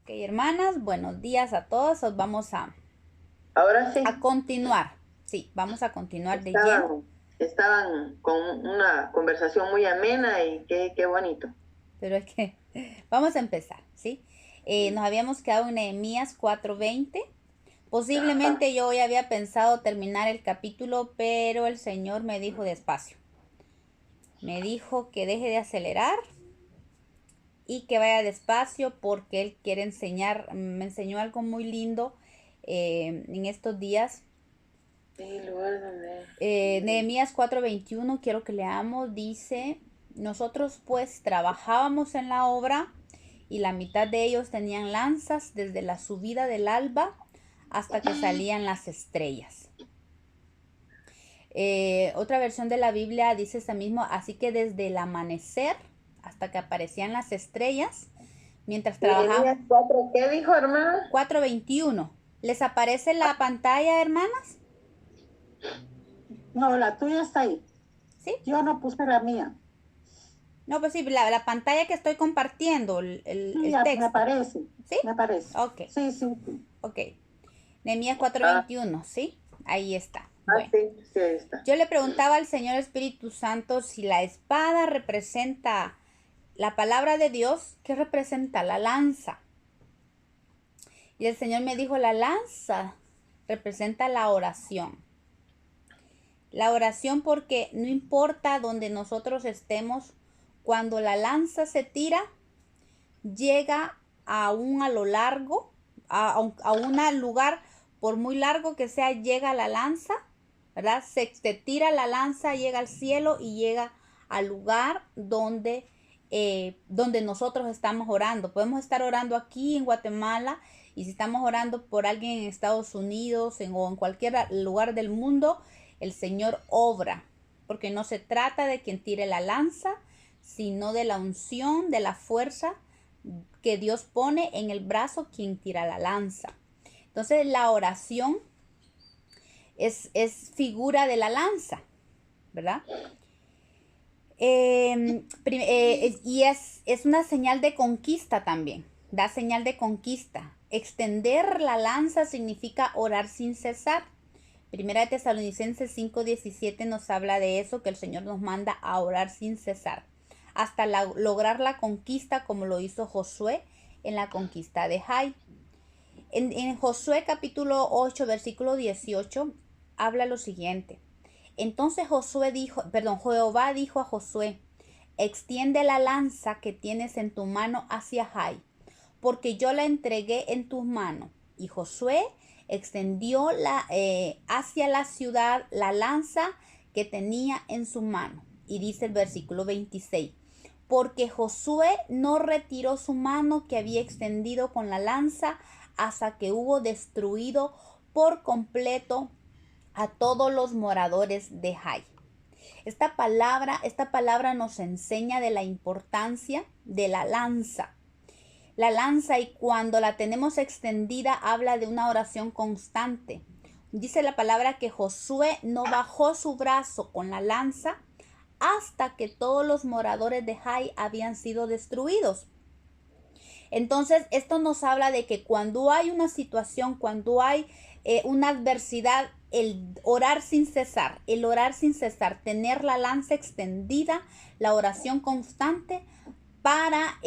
Ok, hermanas, buenos días a todos. Os vamos Ahora sí, a continuar. Sí, vamos a continuar de lleno, estaban con una conversación muy amena y qué bonito. pero es que vamos a empezar, ¿sí? Nos habíamos quedado en Nehemías 4:20. Ajá. Posiblemente yo hoy había pensado terminar el capítulo, pero el Señor me dijo despacio. Me dijo que deje de acelerar y que vaya despacio porque Él quiere enseñar. Me enseñó algo muy lindo en estos días. El lugar donde... Nehemías 4:21, quiero que leamos, dice, nosotros pues trabajábamos en la obra y la mitad de ellos tenían lanzas desde la subida del alba hasta que salían las estrellas. Otra versión de la Biblia dice esa mismo, así que desde el amanecer hasta que aparecían las estrellas, mientras trabajaban. Nehemías 4, ¿qué dijo, hermana? 4:21. ¿Les aparece la pantalla, hermanas? No, la tuya está ahí. ¿Sí? Yo no puse la mía. No, pues sí, la pantalla que estoy compartiendo, Sí, el ya me texto. aparece. ¿Sí? Me aparece. Ok, Sí, sí, sí. ok. Nehemías cuatro Ah, veintiuno ¿sí? Ahí está. ah, Bueno, sí, sí, ahí está. yo le preguntaba al Señor Espíritu Santo si la espada representa la palabra de Dios, ¿qué representa? La lanza. Y el Señor me dijo, la lanza representa la oración. La oración porque no importa donde nosotros estemos, cuando la lanza se tira, llega aún a lo largo, a un lugar, por muy largo que sea, llega la lanza, ¿verdad? Se tira la lanza, llega al cielo y llega al lugar donde nosotros estamos orando. Podemos estar orando aquí en Guatemala y si estamos orando por alguien en Estados Unidos o en cualquier lugar del mundo, el Señor obra, porque no se trata de quien tire la lanza, sino de la unción, de la fuerza que Dios pone en el brazo quien tira la lanza. Entonces la oración es figura de la lanza, ¿verdad? Y es una señal de conquista también, da señal de conquista. Extender la lanza significa orar sin cesar. Primera de Tesalonicenses 5:17 nos habla de eso, que el Señor nos manda a orar sin cesar, hasta lograr la conquista como lo hizo Josué en la conquista de Jai. En Josué capítulo 8, versículo 18, habla lo siguiente. Entonces Jehová dijo a Josué, extiende la lanza que tienes en tu mano hacia Jai, porque yo la entregué en tus manos. Y Josué extendió hacia la ciudad la lanza que tenía en su mano. Y dice el versículo 26, porque Josué no retiró su mano que había extendido con la lanza hasta que hubo destruido por completo a todos los moradores de Jai. Esta palabra nos enseña de la importancia de la lanza. La lanza, y cuando la tenemos extendida, habla de una oración constante. Dice la palabra que Josué no bajó su brazo con la lanza hasta que todos los moradores de Jai habían sido destruidos. Entonces, esto nos habla de que cuando hay una situación, cuando hay una adversidad, el orar sin cesar, tener la lanza extendida, la oración constante para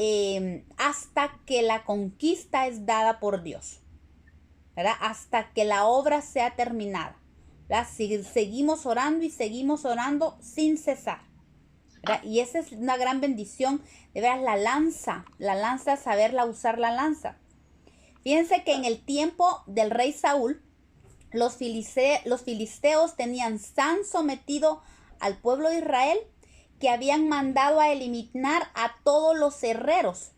hasta que la conquista es dada por Dios, ¿verdad? Hasta que la obra sea terminada, ¿verdad? Seguimos orando y seguimos orando sin cesar, ¿verdad? Y esa es una gran bendición, de ver la lanza, saberla usar la lanza. Fíjense que en el tiempo del rey Saúl, los filisteos tenían tan sometido al pueblo de Israel que habían mandado a eliminar a todos los herreros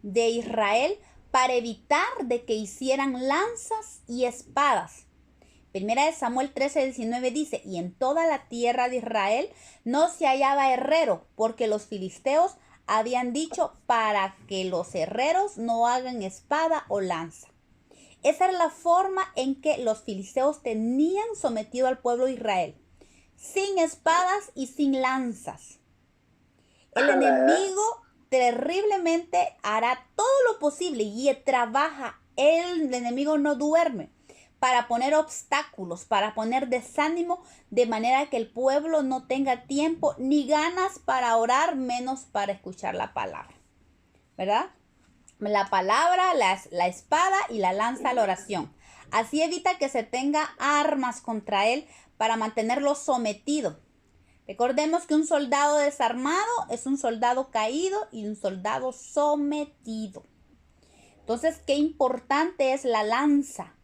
de Israel para evitar de que hicieran lanzas y espadas. Primera de Samuel 13:19 dice, y en toda la tierra de Israel no se hallaba herrero, porque los filisteos habían dicho para que los herreros no hagan espada o lanza. Esa era la forma en que los filisteos tenían sometido al pueblo de Israel, sin espadas y sin lanzas. El Ojalá, ¿verdad? enemigo terriblemente hará todo lo posible y trabaja. El enemigo no duerme para poner obstáculos, para poner desánimo, de manera que el pueblo no tenga tiempo ni ganas para orar, menos para escuchar la palabra, ¿verdad? La palabra, la espada y la lanza a la oración. Así evita que se tenga armas contra él para mantenerlo sometido. Recordemos que un soldado desarmado es un soldado caído y un soldado sometido. Entonces, qué importante es la lanza,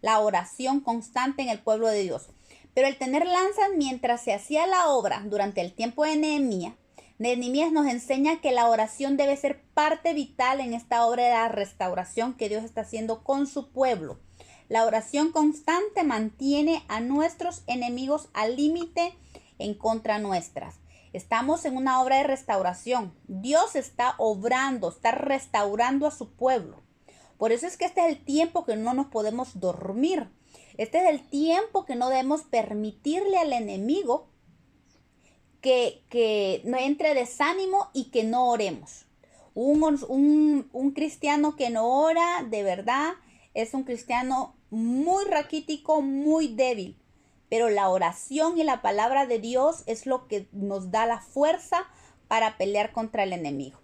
la oración constante en el pueblo de Dios. Pero el tener lanzas mientras se hacía la obra durante el tiempo de Nehemías nos enseña que la oración debe ser parte vital en esta obra de la restauración que Dios está haciendo con su pueblo. La oración constante mantiene a nuestros enemigos al límite en contra nuestras. Estamos en una obra de restauración. Dios está obrando, está restaurando a su pueblo. Por eso es que este es el tiempo que no nos podemos dormir. Este es el tiempo que no debemos permitirle al enemigo que no entre desánimo y que no oremos. Un cristiano que no ora, de verdad, es un cristiano muy raquítico, muy débil. Pero la oración y la palabra de Dios es lo que nos da la fuerza para pelear contra el enemigo,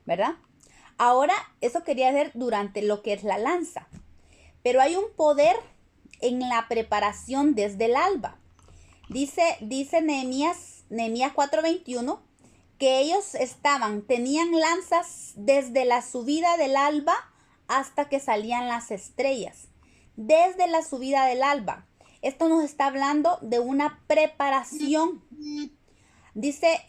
¿verdad? Ahora, eso quería ver durante lo que es la lanza. Pero hay un poder en la preparación desde el alba. Dice Nehemías 4:21 que ellos tenían lanzas desde la subida del alba hasta que salían las estrellas. Desde la subida del alba. Esto nos está hablando de una preparación. Dice,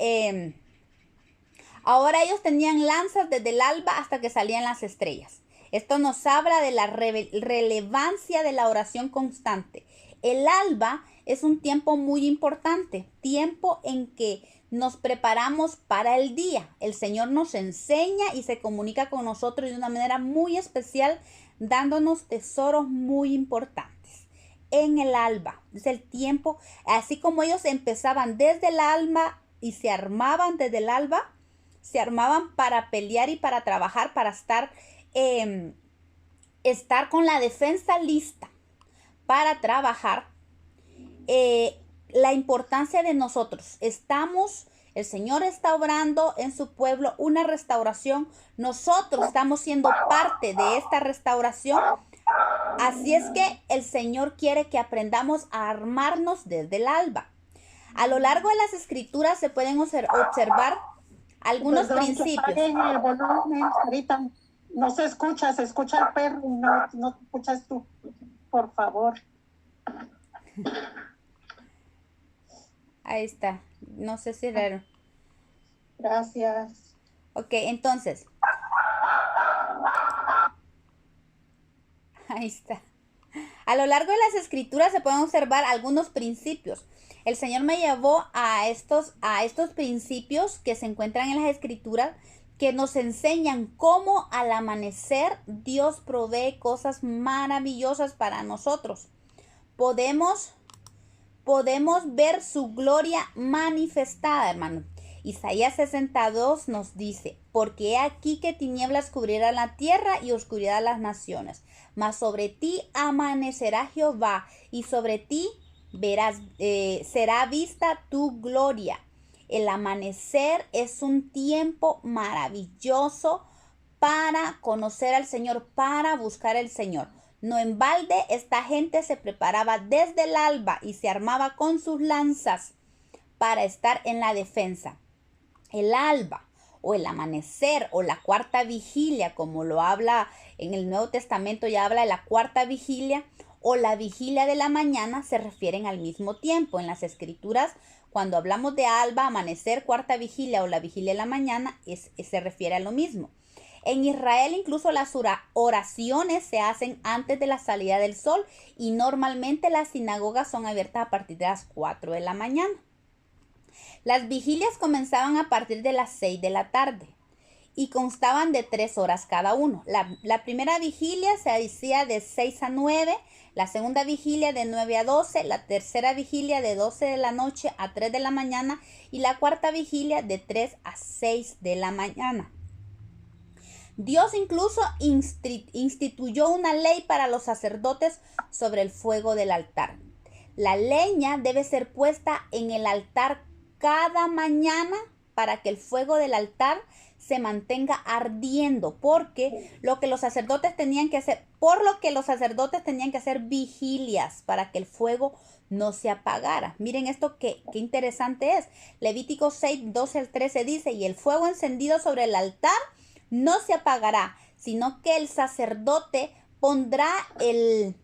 ahora ellos tenían lanzas desde el alba hasta que salían las estrellas. Esto nos habla de la relevancia de la oración constante. El alba es un tiempo muy importante, tiempo en que nos preparamos para el día. El Señor nos enseña y se comunica con nosotros de una manera muy especial, dándonos tesoros muy importantes. En el alba, es el tiempo, así como ellos empezaban desde el alba y se armaban desde el alba, se armaban para pelear y para trabajar, para estar con la defensa lista para trabajar. La importancia de nosotros, el Señor está obrando en su pueblo una restauración, nosotros estamos siendo parte de esta restauración. Así es que el Señor quiere que aprendamos a armarnos desde el alba. A lo largo de las escrituras se pueden observar algunos principios. Que apaguen el volumen, ahorita no se escucha el perro y no te escuchas tú, por favor. Ahí está, no sé si era. Gracias. Ok, entonces. Ahí está. A lo largo de las escrituras se pueden observar algunos principios. El Señor me llevó a estos principios que se encuentran en las escrituras, que nos enseñan cómo al amanecer Dios provee cosas maravillosas para nosotros. Podemos ver su gloria manifestada, hermano. Isaías 62 nos dice, porque he aquí que tinieblas cubrirán la tierra y oscuridad las naciones, mas sobre ti amanecerá Jehová y sobre ti será vista tu gloria. El amanecer es un tiempo maravilloso para conocer al Señor, para buscar al Señor. No en balde esta gente se preparaba desde el alba y se armaba con sus lanzas para estar en la defensa. El alba o el amanecer o la cuarta vigilia, como lo habla en el Nuevo Testamento, ya habla de la cuarta vigilia o la vigilia de la mañana, se refieren al mismo tiempo. En las escrituras, cuando hablamos de alba, amanecer, cuarta vigilia o la vigilia de la mañana, se refiere a lo mismo. En Israel incluso las oraciones se hacen antes de la salida del sol y normalmente las sinagogas son abiertas a partir de las 4 de la mañana. Las vigilias comenzaban a partir de las 6 de la tarde y constaban de 3 horas cada uno. La primera vigilia se hacía de 6 a 9, la segunda vigilia de 9 a 12, la tercera vigilia de 12 de la noche a 3 de la mañana y la cuarta vigilia de 3 a 6 de la mañana. Dios incluso instituyó una ley para los sacerdotes sobre el fuego del altar. La leña debe ser puesta en el altar cada mañana para que el fuego del altar se mantenga ardiendo, porque lo que los sacerdotes tenían que hacer, vigilias para que el fuego no se apagara. Miren esto qué interesante es. Levítico 6, 12 al 13 dice, y el fuego encendido sobre el altar no se apagará, sino que el sacerdote pondrá en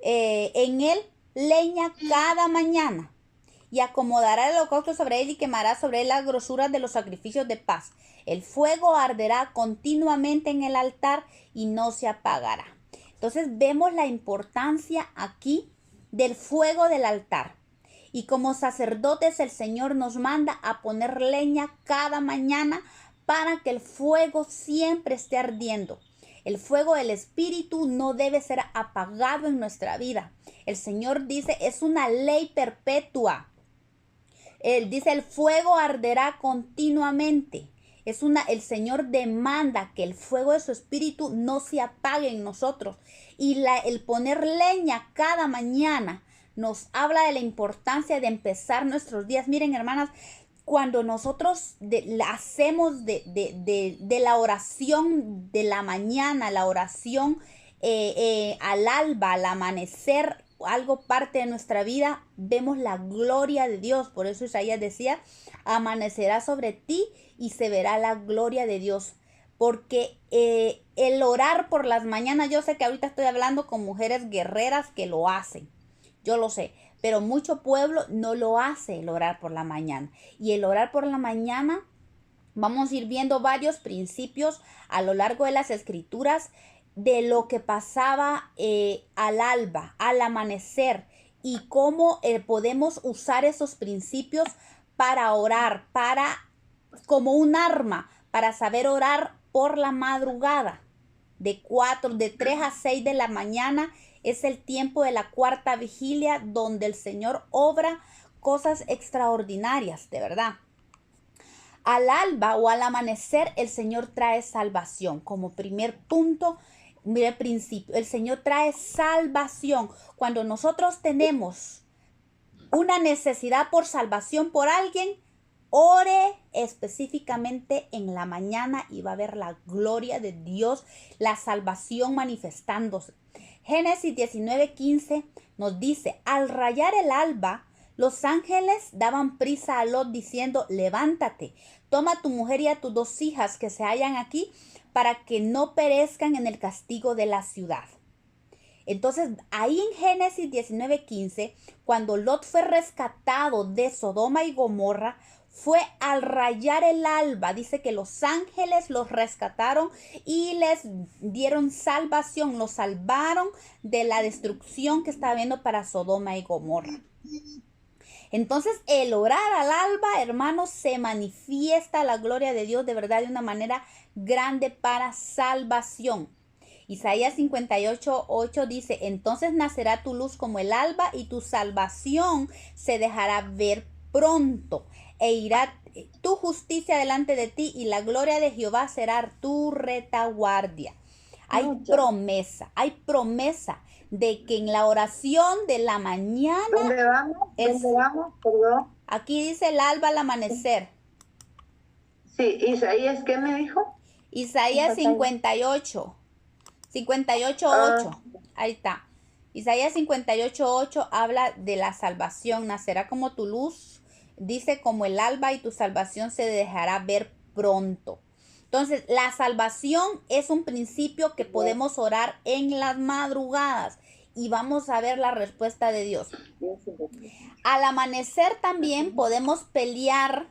él leña cada mañana y acomodará el holocausto sobre él y quemará sobre él las grosuras de los sacrificios de paz. El fuego arderá continuamente en el altar y no se apagará. Entonces vemos la importancia aquí del fuego del altar. Y como sacerdotes el Señor nos manda a poner leña cada mañana para que el fuego siempre esté ardiendo. El fuego del Espíritu no debe ser apagado en nuestra vida. El Señor dice, es una ley perpetua. Él dice, el fuego arderá continuamente. El Señor demanda que el fuego de su Espíritu no se apague en nosotros. Y el poner leña cada mañana nos habla de la importancia de empezar nuestros días. Miren, hermanas, cuando nosotros hacemos de la oración de la mañana, la oración al alba, al amanecer, algo parte de nuestra vida, vemos la gloria de Dios. Por eso Isaías decía, amanecerá sobre ti y se verá la gloria de Dios. Porque el orar por las mañanas, yo sé que ahorita estoy hablando con mujeres guerreras que lo hacen, yo lo sé, pero mucho pueblo no lo hace el orar por la mañana. Y el orar por la mañana, vamos a ir viendo varios principios a lo largo de las escrituras de lo que pasaba al alba, al amanecer, y cómo podemos usar esos principios para orar, como un arma, para saber orar por la madrugada. De 3 a 6 de la mañana es el tiempo de la cuarta vigilia, donde el Señor obra cosas extraordinarias, de verdad. Al alba o al amanecer, el Señor trae salvación. Como primer punto, mire, principio, el Señor trae salvación. Cuando nosotros tenemos una necesidad por salvación por alguien, ore específicamente en la mañana y va a ver la gloria de Dios, la salvación manifestándose. Génesis 19:15 nos dice, al rayar el alba, los ángeles daban prisa a Lot diciendo, levántate, toma a tu mujer y a tus 2 hijas que se hallan aquí, para que no perezcan en el castigo de la ciudad. Entonces, ahí en Génesis 19:15, cuando Lot fue rescatado de Sodoma y Gomorra, fue al rayar el alba. Dice que los ángeles los rescataron y les dieron salvación, los salvaron de la destrucción que estaba habiendo para Sodoma y Gomorra. Entonces, el orar al alba, hermanos, se manifiesta la gloria de Dios de verdad de una manera grande para salvación. Isaías 58:8 dice, entonces nacerá tu luz como el alba y tu salvación se dejará ver pronto, e irá tu justicia delante de ti y la gloria de Jehová será tu retaguardia. Hay promesa de que en la oración de la mañana... ¿Dónde vamos? Perdón. Aquí dice el alba al amanecer. Sí, Isaías, ¿qué me dijo? Isaías 58. 58:8. Ahí está. Isaías 58:8 habla de la salvación. Nacerá como tu luz, dice, como el alba, y tu salvación se dejará ver pronto. Entonces, la salvación es un principio que podemos orar en las madrugadas y vamos a ver la respuesta de Dios. Al amanecer también podemos pelear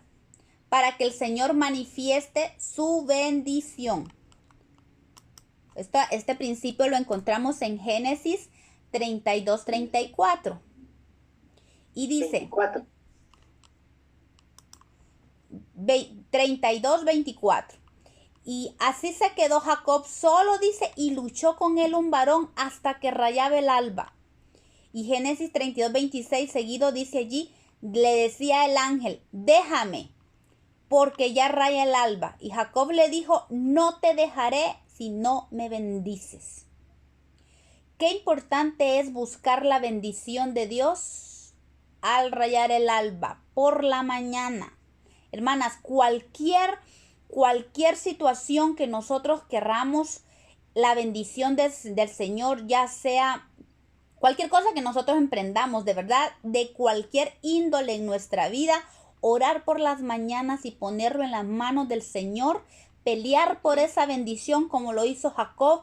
para que el Señor manifieste su bendición. Este principio lo encontramos en Génesis 32:34. Y dice 32:24. Y así se quedó Jacob solo, dice, y luchó con él un varón hasta que rayaba el alba. Y Génesis 32:26 seguido dice allí, le decía el ángel, déjame, porque ya raya el alba. Y Jacob le dijo, no te dejaré si no me bendices. Qué importante es buscar la bendición de Dios al rayar el alba, por la mañana. Hermanas, cualquier situación que nosotros querramos, la bendición del Señor, ya sea cualquier cosa que nosotros emprendamos, de verdad, de cualquier índole en nuestra vida, orar por las mañanas y ponerlo en las manos del Señor, pelear por esa bendición como lo hizo Jacob,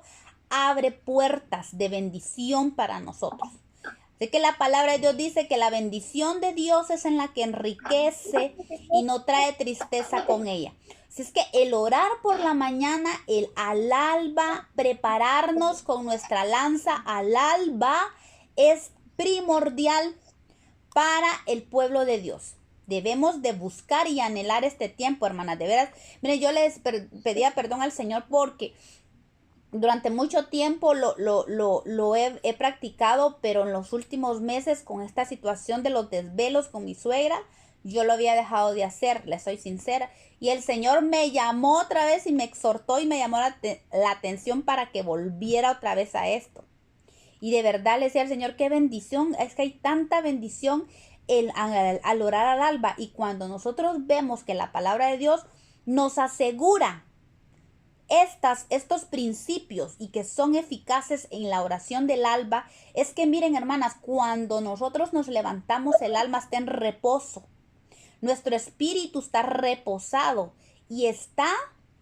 abre puertas de bendición para nosotros. Así que la palabra de Dios dice que la bendición de Dios es en la que enriquece y no trae tristeza con ella. Así es que el orar por la mañana, el al alba, prepararnos con nuestra lanza al alba, es primordial para el pueblo de Dios. Debemos de buscar y anhelar este tiempo, hermanas. De veras, miren, yo les pedía perdón al Señor porque durante mucho tiempo lo he practicado, pero en los últimos meses con esta situación de los desvelos con mi suegra, yo lo había dejado de hacer, le soy sincera. Y el Señor me llamó otra vez y me exhortó y me llamó la atención para que volviera otra vez a esto. Y de verdad le decía al Señor, qué bendición, es que hay tanta bendición al orar al alba. Y cuando nosotros vemos que la palabra de Dios nos asegura estos principios y que son eficaces en la oración del alba, es que miren, hermanas, cuando nosotros nos levantamos, el alma está en reposo, nuestro espíritu está reposado y está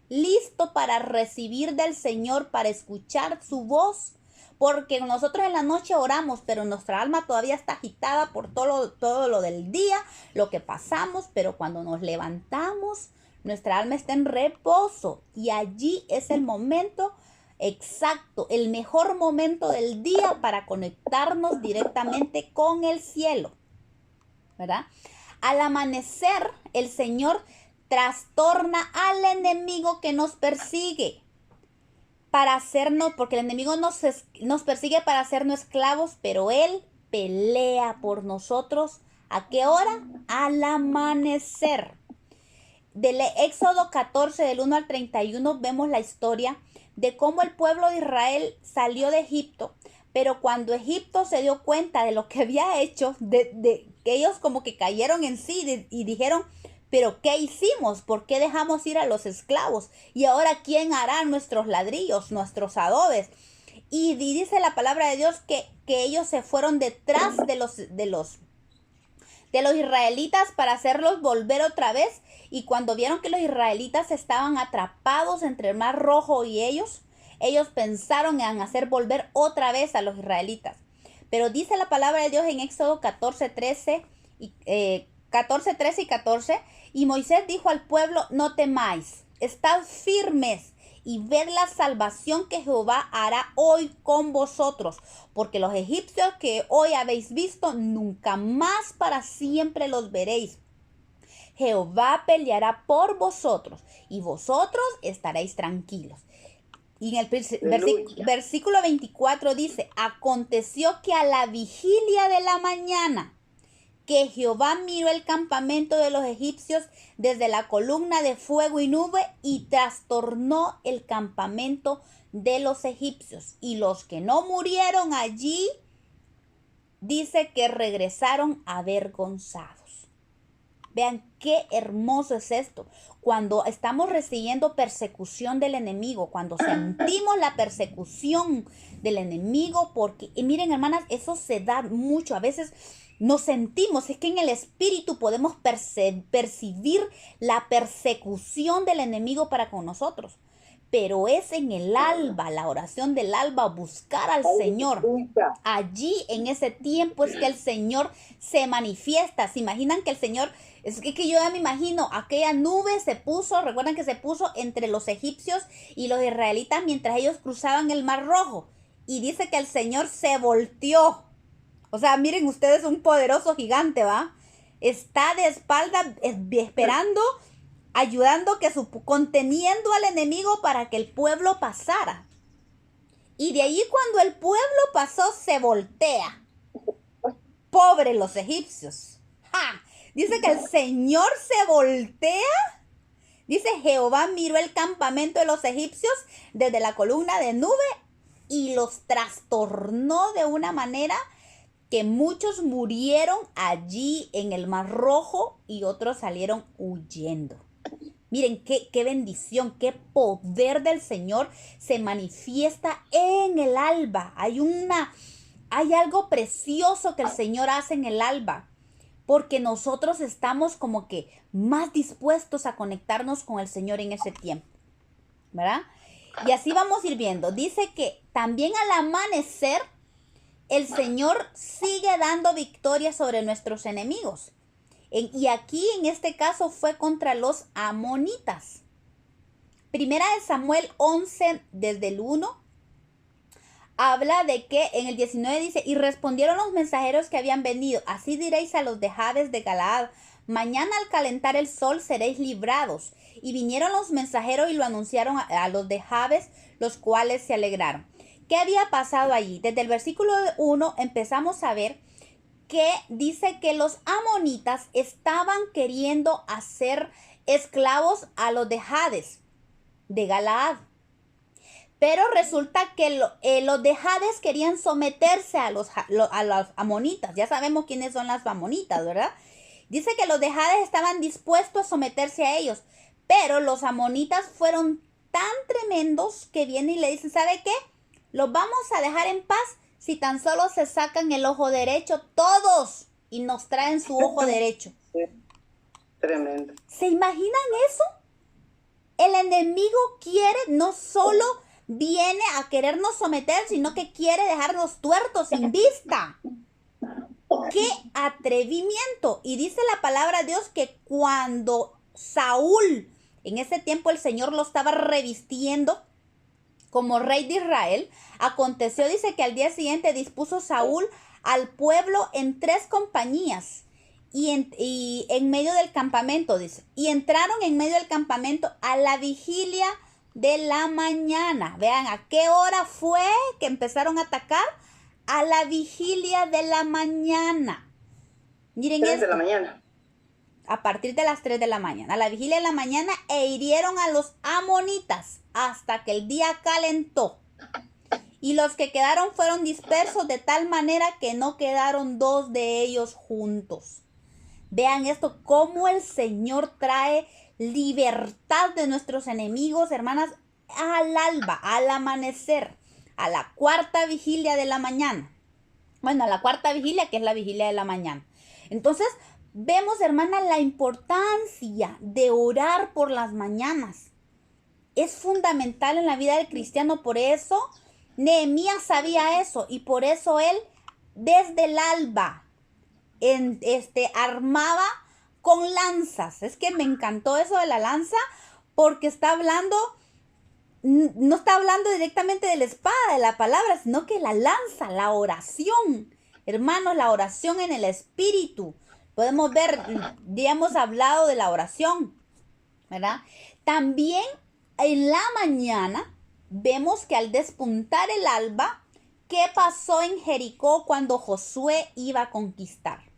listo para recibir del Señor, para escuchar su voz, porque nosotros en la noche oramos, pero nuestra alma todavía está agitada por todo lo del día, lo que pasamos, pero cuando nos levantamos, nuestra alma está en reposo y allí es el momento exacto, el mejor momento del día para conectarnos directamente con el cielo, ¿verdad? Al amanecer, el Señor trastorna al enemigo que nos persigue para hacernos, porque el enemigo nos persigue para hacernos esclavos, pero Él pelea por nosotros. ¿A qué hora? Al amanecer. Del Éxodo 14, del 1 al 31, vemos la historia de cómo el pueblo de Israel salió de Egipto, pero cuando Egipto se dio cuenta de lo que había hecho, de que ellos como que cayeron en sí y dijeron, pero ¿qué hicimos? ¿Por qué dejamos ir a los esclavos? Y ahora, ¿quién hará nuestros ladrillos, nuestros adobes? Y dice la palabra de Dios que ellos se fueron detrás de los israelitas para hacerlos volver otra vez. Y cuando vieron que los israelitas estaban atrapados entre el Mar Rojo y ellos pensaron en hacer volver otra vez a los israelitas. Pero dice la palabra de Dios en Éxodo 14, 13 y 14. Y Moisés dijo al pueblo, no temáis, estad firmes y ved la salvación que Jehová hará hoy con vosotros, porque los egipcios que hoy habéis visto, nunca más para siempre los veréis. Jehová peleará por vosotros y vosotros estaréis tranquilos. Y en el versículo 24 dice, aconteció que a la vigilia de la mañana, que Jehová miró el campamento de los egipcios desde la columna de fuego y nube y trastornó el campamento de los egipcios. Y los que no murieron allí, dice que regresaron avergonzados. Vean qué hermoso es esto. Cuando estamos recibiendo persecución del enemigo, cuando sentimos la persecución del enemigo, porque, y miren, hermanas, eso se da mucho. A veces nos sentimos, es que en el espíritu podemos percibir la persecución del enemigo para con nosotros. Pero es en el alba, la oración del alba, buscar al Señor. Allí, en ese tiempo, es que el Señor se manifiesta. ¿Se imaginan que el Señor, es que yo ya me imagino, aquella nube se puso, recuerdan que se puso entre los egipcios y los israelitas mientras ellos cruzaban el Mar Rojo? Y dice que el Señor se volteó. O sea, miren ustedes, un poderoso gigante, ¿va? Está de espalda esperando, ayudando, conteniendo al enemigo para que el pueblo pasara. Y de allí cuando el pueblo pasó, se voltea. Pobre los egipcios. ¡Ja! Dice que el Señor se voltea Dice, Jehová miró el campamento de los egipcios desde la columna de nube y los trastornó de una manera que muchos murieron allí en el Mar Rojo y otros salieron huyendo. Miren qué bendición, qué poder del Señor se manifiesta en el alba. Hay algo precioso que el Señor hace en el alba, porque nosotros estamos como que más dispuestos a conectarnos con el Señor en ese tiempo, ¿verdad? Y así vamos a ir viendo. Dice que también al amanecer el Señor sigue dando victoria sobre nuestros enemigos. Y aquí en este caso fue contra los amonitas. Primera de Samuel 11, desde el 1, habla de que en el 19 dice, y respondieron los mensajeros que habían venido, así diréis a los de Jabes de Galaad, mañana al calentar el sol seréis librados. Y vinieron los mensajeros y lo anunciaron a los de Jabes, los cuales se alegraron. ¿Qué había pasado allí? Desde el versículo 1 empezamos a ver que dice que los amonitas estaban queriendo hacer esclavos a los de Jabes de Galaad. Pero resulta que los de Jabes querían someterse a los amonitas. Ya sabemos quiénes son las amonitas, ¿verdad? Dice que los de Jabes estaban dispuestos a someterse a ellos. Pero los amonitas fueron tan tremendos que vienen y le dicen, ¿sabe qué? Los vamos a dejar en paz si tan solo se sacan el ojo derecho todos y nos traen su ojo derecho. Tremendo. ¿Se imaginan eso? El enemigo quiere, no solo viene a querernos someter, sino que quiere dejarnos tuertos sin vista. ¡Qué atrevimiento! Y dice la palabra de Dios que cuando Saúl, en ese tiempo el Señor lo estaba revistiendo como rey de Israel, aconteció, dice que al día siguiente dispuso Saúl al pueblo en 3 compañías y en medio del campamento, dice, y entraron en medio del campamento a la vigilia de la mañana. Vean, ¿a qué hora fue que empezaron a atacar? A la vigilia de la mañana. Miren 3 esto. de la mañana. A partir de las 3 de la mañana, a la vigilia de la mañana, e hirieron a los amonitas hasta que el día calentó. Y los que quedaron fueron dispersos de tal manera que no quedaron 2 de ellos juntos. Vean esto, cómo el Señor trae libertad de nuestros enemigos, hermanas, al alba, al amanecer, a la 4ª vigilia de la mañana. Bueno, a la 4ª vigilia, que es la vigilia de la mañana. Entonces, vemos, hermana, la importancia de orar por las mañanas. Es fundamental en la vida del cristiano. Por eso Nehemías sabía eso y por eso él desde el alba armaba con lanzas. Es que me encantó eso de la lanza porque está hablando, no está hablando directamente de la espada, de la palabra, sino que la lanza, la oración. Hermanos, la oración en el espíritu. Podemos ver, ya hemos hablado de la oración, ¿verdad? También en la mañana vemos que al despuntar el alba, ¿qué pasó en Jericó cuando Josué iba a conquistar?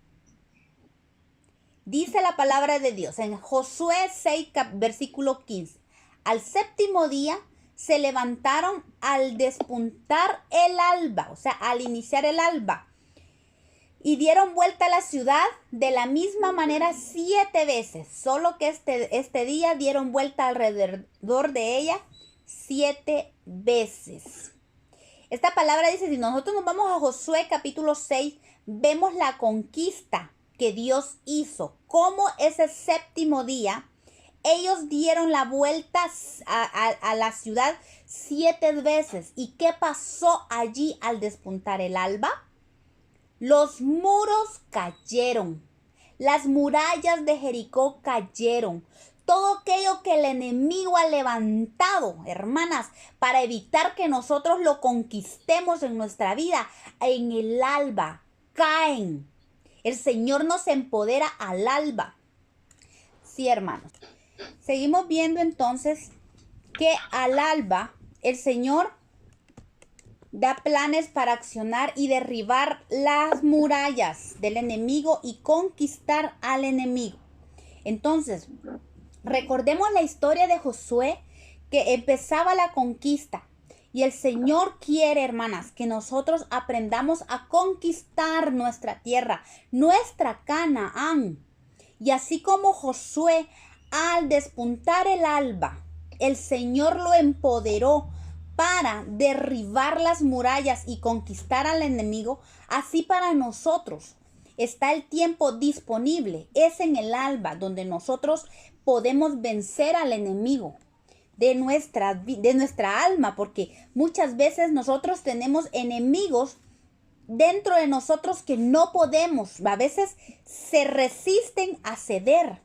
Dice la palabra de Dios en Josué 6, versículo 15. Al 7º día se levantaron al despuntar el alba, o sea, al iniciar el alba. Y dieron vuelta a la ciudad de la misma manera 7 veces. Solo que este día dieron vuelta alrededor de ella 7 veces. Esta palabra dice, si nosotros nos vamos a Josué capítulo 6, vemos la conquista que Dios hizo. Como ese 7º día, ellos dieron la vuelta a la ciudad 7 veces. ¿Y qué pasó allí al despuntar el alba? Los muros cayeron, las murallas de Jericó cayeron, todo aquello que el enemigo ha levantado, hermanas, para evitar que nosotros lo conquistemos en nuestra vida, en el alba caen. El Señor nos empodera al alba. Sí, hermanos. Seguimos viendo entonces que al alba el Señor da planes para accionar y derribar las murallas del enemigo y conquistar al enemigo. Entonces, Recordemos la historia de Josué, que empezaba la conquista. Y el Señor quiere, hermanas, que nosotros aprendamos a conquistar nuestra tierra, nuestra Canaán. Y así como Josué, al despuntar el alba, el Señor lo empoderó para derribar las murallas y conquistar al enemigo, así para nosotros está el tiempo disponible. Es en el alba donde nosotros podemos vencer al enemigo de nuestra alma, porque muchas veces nosotros tenemos enemigos dentro de nosotros que no podemos, a veces se resisten a ceder.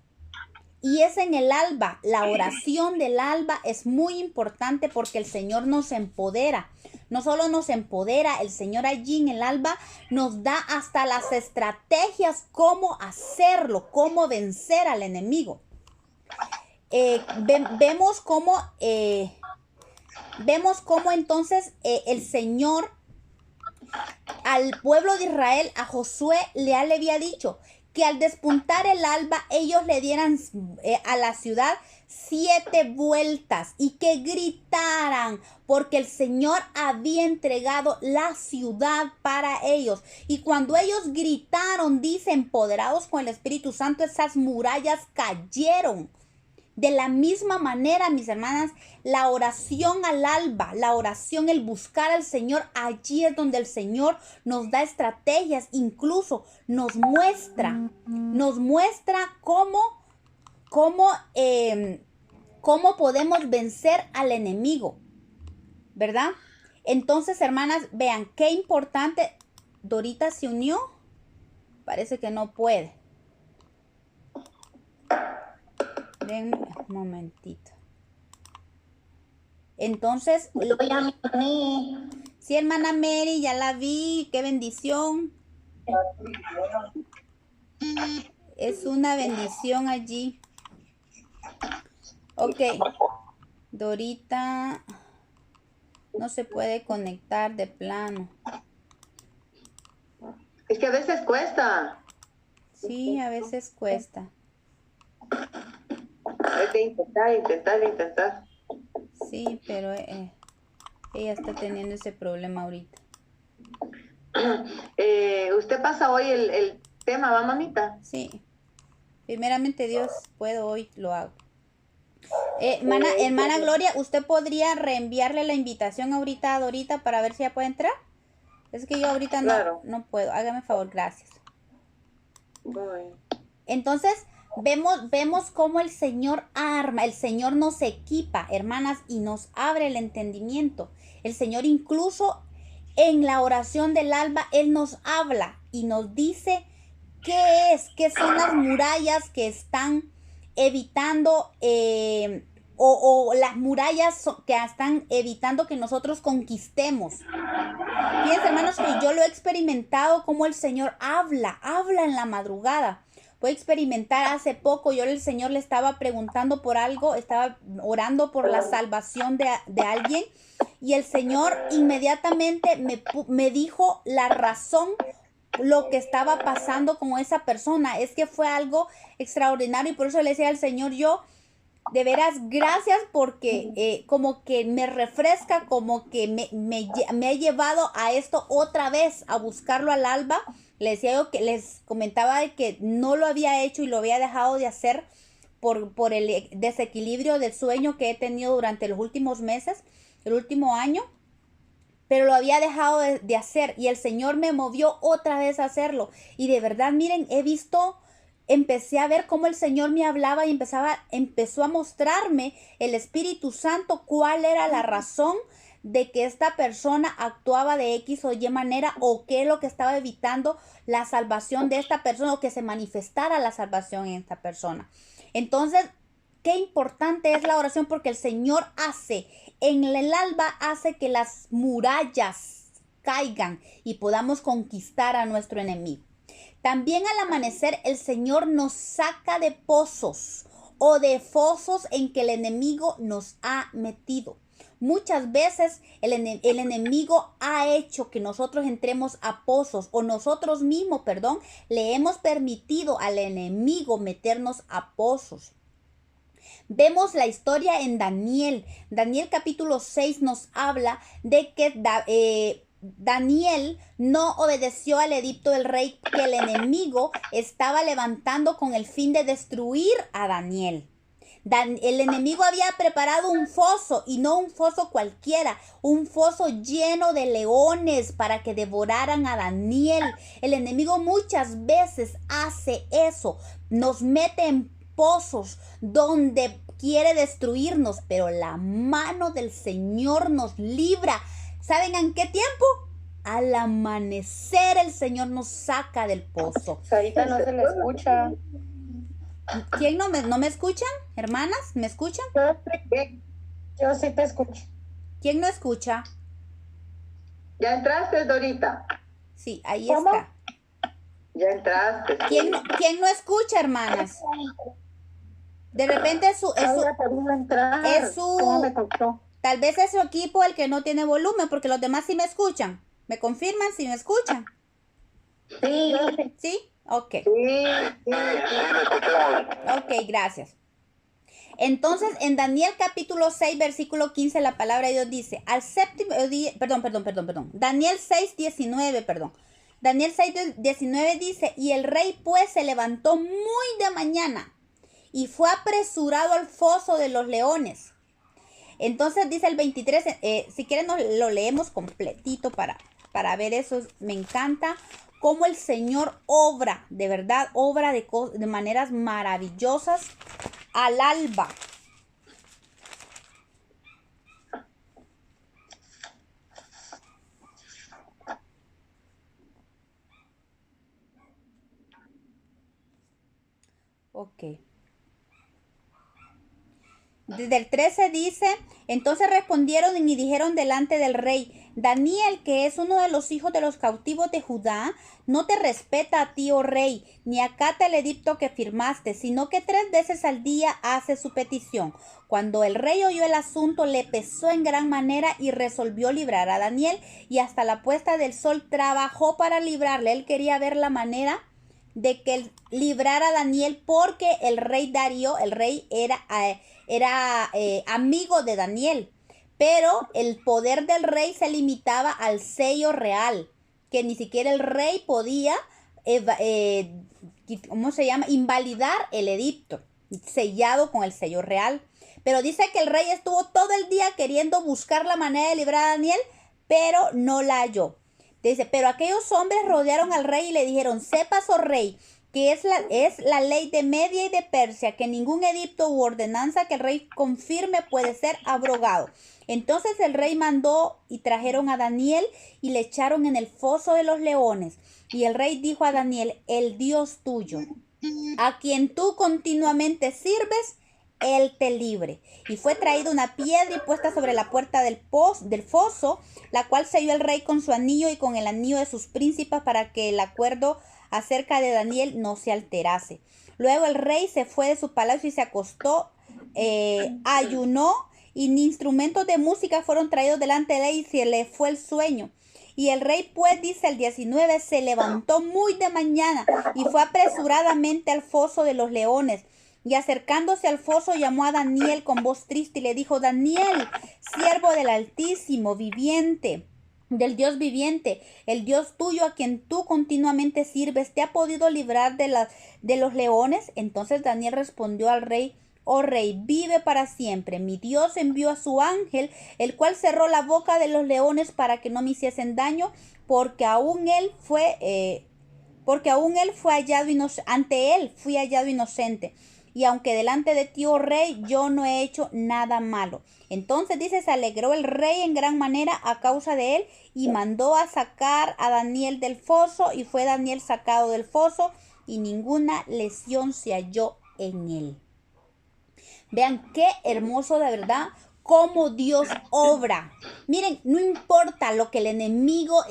Y es en el alba, la oración del alba es muy importante porque el Señor nos empodera. No solo nos empodera, el Señor allí en el alba nos da hasta las estrategias cómo hacerlo, cómo vencer al enemigo. Vemos cómo entonces el Señor al pueblo de Israel, a Josué, le había dicho que al despuntar el alba ellos le dieran a la ciudad 7 vueltas y que gritaran porque el Señor había entregado la ciudad para ellos. Y cuando ellos gritaron, dice, empoderados con el Espíritu Santo, esas murallas cayeron. De la misma manera, mis hermanas, la oración al alba, la oración, el buscar al Señor, allí es donde el Señor nos da estrategias, incluso nos muestra cómo podemos vencer al enemigo, ¿verdad? Entonces, hermanas, vean qué importante. Dorita se unió, parece que no puede. Denme un momentito. Entonces, sí, hermana Mary, ya la vi, qué bendición. Es una bendición allí. Ok, Dorita no se puede conectar de plano. Es que a veces cuesta. Sí, a veces cuesta. Hay que intentar. Sí, pero ella está teniendo ese problema ahorita. Usted pasa hoy el tema, ¿va, mamita? Sí. Primeramente Dios, puedo hoy, lo hago. Hermana Gloria, ¿usted podría reenviarle la invitación ahorita a Dorita para ver si ella puede entrar? Es que yo ahorita no puedo. Hágame favor, gracias. Voy. Entonces, vemos cómo el Señor arma, el Señor nos equipa, hermanas, y nos abre el entendimiento. El Señor incluso en la oración del alba, Él nos habla y nos dice qué son las murallas que están evitando o las murallas que están evitando que nosotros conquistemos. Fíjense, hermanos, que yo lo he experimentado como el Señor habla en la madrugada. Voy a experimentar hace poco, el Señor le estaba preguntando por algo, estaba orando por la salvación de alguien y el Señor inmediatamente me dijo la razón, lo que estaba pasando con esa persona. Es que fue algo extraordinario y por eso le decía al Señor, yo de veras gracias porque como que me refresca, como que me ha llevado a esto otra vez, a buscarlo al alba. Le decía yo que les comentaba de que no lo había hecho y lo había dejado de hacer por el desequilibrio del sueño que he tenido durante los últimos meses, el último año, pero lo había dejado de hacer y el Señor me movió otra vez a hacerlo. Y de verdad, miren, empecé a ver cómo el Señor me hablaba y empezó a mostrarme el Espíritu Santo cuál era la razón de que esta persona actuaba de X o Y manera o qué es lo que estaba evitando la salvación de esta persona o que se manifestara la salvación en esta persona. Entonces, qué importante es la oración porque el Señor en el alba hace que las murallas caigan y podamos conquistar a nuestro enemigo. También al amanecer el Señor nos saca de pozos o de fosos en que el enemigo nos ha metido. Muchas veces el enemigo ha hecho que nosotros entremos a pozos o nosotros mismos, le hemos permitido al enemigo meternos a pozos. Vemos la historia en Daniel. Daniel capítulo 6 nos habla de que Daniel no obedeció al edicto del rey que el enemigo estaba levantando con el fin de destruir a Daniel. El enemigo había preparado un foso, y no un foso cualquiera, un foso lleno de leones para que devoraran a Daniel. El enemigo muchas veces hace eso, nos mete en pozos donde quiere destruirnos, pero la mano del Señor nos libra. ¿Saben en qué tiempo? Al amanecer el Señor nos saca del pozo. Sarita, no se le escucha. ¿Quién no me escuchan? ¿Hermanas? ¿Me escuchan? Yo sí te escucho. ¿Quién no escucha? Ya entraste, Dorita. Sí, ahí ¿Cómo? está. Ya entraste. ¿Quién no escucha, hermanas? De repente Había podido entrar. ¿Cómo me cortó? tal vez es su equipo el que no tiene volumen, porque los demás sí me escuchan. ¿Me confirman si me escuchan? Sí, ¿Sí? Ok. sí. Ok, gracias. Entonces, en Daniel capítulo 6, versículo 15, la palabra de Dios dice, al séptimo día, perdón. Daniel 6, 19, perdón. Daniel 6, 19 dice, y el rey pues se levantó muy de mañana y fue apresurado al foso de los leones. Entonces dice el 23, si quieren lo leemos completito para ver eso. Me encanta cómo el Señor obra, de verdad, obra de maneras maravillosas al alba. Ok. Desde el 13 dice, entonces respondieron y dijeron delante del rey, Daniel, que es uno de los hijos de los cautivos de Judá, no te respeta a ti, oh rey, ni acata el edicto que firmaste, sino que 3 veces al día hace su petición. Cuando el rey oyó el asunto, le pesó en gran manera y resolvió librar a Daniel, y hasta la puesta del sol trabajó para librarle. Él quería ver la manera de que él librara a Daniel, porque el rey Darío, el rey era amigo de Daniel, pero el poder del rey se limitaba al sello real, que ni siquiera el rey podía, invalidar el edicto sellado con el sello real. Pero dice que el rey estuvo todo el día queriendo buscar la manera de librar a Daniel, pero no la halló. Dice, pero aquellos hombres rodearon al rey y le dijeron, sepas, oh rey, que es la ley de Media y de Persia, que ningún edicto u ordenanza que el rey confirme puede ser abrogado. Entonces el rey mandó y trajeron a Daniel y le echaron en el foso de los leones. Y el rey dijo a Daniel, el Dios tuyo, a quien tú continuamente sirves, él te libre. Y fue traída una piedra y puesta sobre la puerta del foso, la cual selló el rey con su anillo y con el anillo de sus príncipes, para que el acuerdo acerca de Daniel no se alterase. Luego el rey se fue de su palacio y se acostó, ayunó, y ni instrumentos de música fueron traídos delante de él, y se le fue el sueño. Y el rey, pues, dice el 19, se levantó muy de mañana y fue apresuradamente al foso de los leones. Y acercándose al foso llamó a Daniel con voz triste y le dijo, Daniel, siervo del Altísimo, viviente, del Dios viviente, el Dios tuyo a quien tú continuamente sirves, ¿te ha podido librar de los leones? Entonces Daniel respondió al rey, oh rey, vive para siempre. Mi Dios envió a su ángel, el cual cerró la boca de los leones para que no me hiciesen daño, porque aún él fue hallado inocente, ante él fui hallado inocente. Y aunque delante de ti, oh rey, yo no he hecho nada malo. Entonces dice, se alegró el rey en gran manera a causa de él, y mandó a sacar a Daniel del foso, y fue Daniel sacado del foso, y ninguna lesión se halló en él. Vean qué hermoso, de verdad, cómo Dios obra. Miren, no importa lo que el enemigo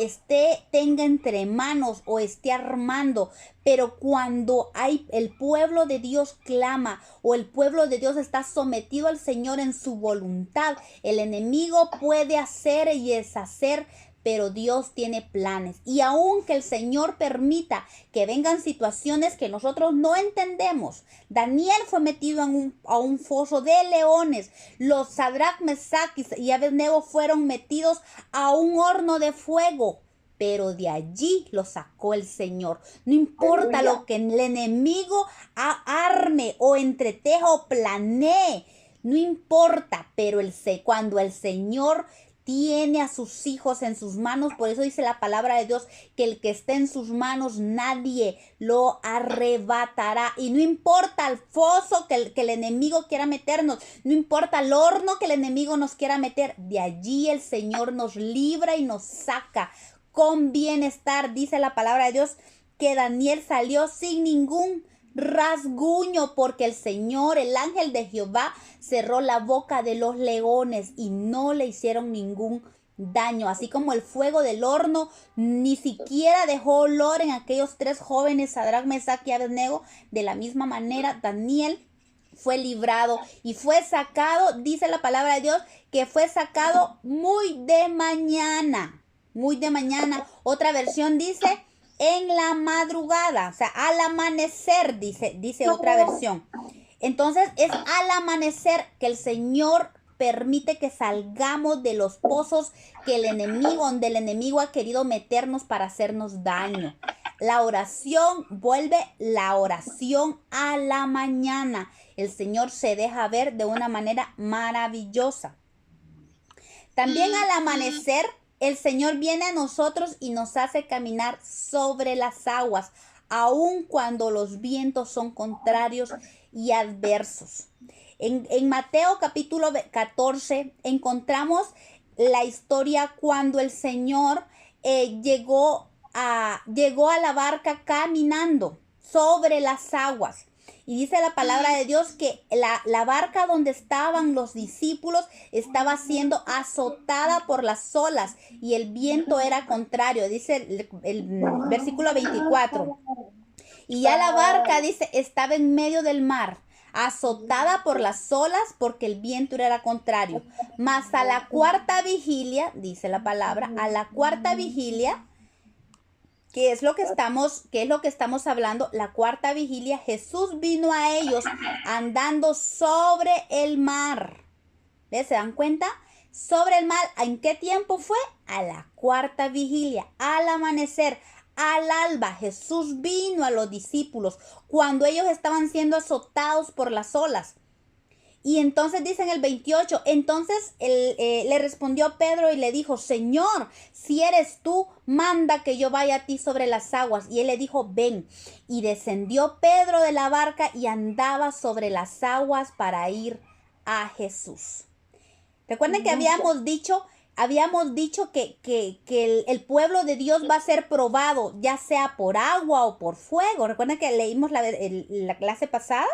tenga entre manos o esté armando, pero cuando el pueblo de Dios clama, o el pueblo de Dios está sometido al Señor en su voluntad, el enemigo puede hacer y deshacer, pero Dios tiene planes. Y aunque el Señor permita que vengan situaciones que nosotros no entendemos, Daniel fue metido a un foso de leones. Los Sadrach, Mesach y Abednego fueron metidos a un horno de fuego. Pero de allí lo sacó el Señor. No importa lo que el enemigo arme o entreteja o planee. No importa, pero cuando el Señor tiene a sus hijos en sus manos, por eso dice la palabra de Dios, que el que esté en sus manos nadie lo arrebatará. Y no importa el foso que el enemigo quiera meternos, no importa el horno que el enemigo nos quiera meter, de allí el Señor nos libra y nos saca con bienestar. Dice la palabra de Dios que Daniel salió sin ningún rasguño, porque el Señor, el ángel de Jehová, cerró la boca de los leones y no le hicieron ningún daño. Así como el fuego del horno ni siquiera dejó olor en aquellos 3 jóvenes, Sadrach, Mesach y Abednego, de la misma manera Daniel fue librado y fue sacado, dice la palabra de Dios, que fue sacado muy de mañana. Muy de mañana. Otra versión dice en la madrugada, o sea, al amanecer, dice otra versión. Entonces es al amanecer que el Señor permite que salgamos de los pozos donde el enemigo ha querido meternos para hacernos daño. La oración vuelve la oración a la mañana. El Señor se deja ver de una manera maravillosa. También al amanecer, el Señor viene a nosotros y nos hace caminar sobre las aguas, aun cuando los vientos son contrarios y adversos. En Mateo capítulo 14 encontramos la historia cuando el Señor llegó a la barca caminando sobre las aguas. Y dice la palabra de Dios que la barca donde estaban los discípulos estaba siendo azotada por las olas y el viento era contrario. Dice el versículo 24. Y ya la barca, dice, estaba en medio del mar, azotada por las olas porque el viento era contrario. Mas a la cuarta vigilia, dice la palabra, a la cuarta vigilia, ¿qué es lo que estamos hablando? La cuarta vigilia, Jesús vino a ellos andando sobre el mar. ¿Ves? ¿Se dan cuenta? Sobre el mar. ¿En qué tiempo fue? A la cuarta vigilia, al amanecer, al alba. Jesús vino a los discípulos cuando ellos estaban siendo azotados por las olas. Y entonces dice en el 28, entonces le respondió Pedro y le dijo, Señor, si eres tú, manda que yo vaya a ti sobre las aguas. Y él le dijo, ven. Y descendió Pedro de la barca y andaba sobre las aguas para ir a Jesús. Recuerden que habíamos dicho que el pueblo de Dios va a ser probado, ya sea por agua o por fuego. Recuerden que leímos la clase pasada.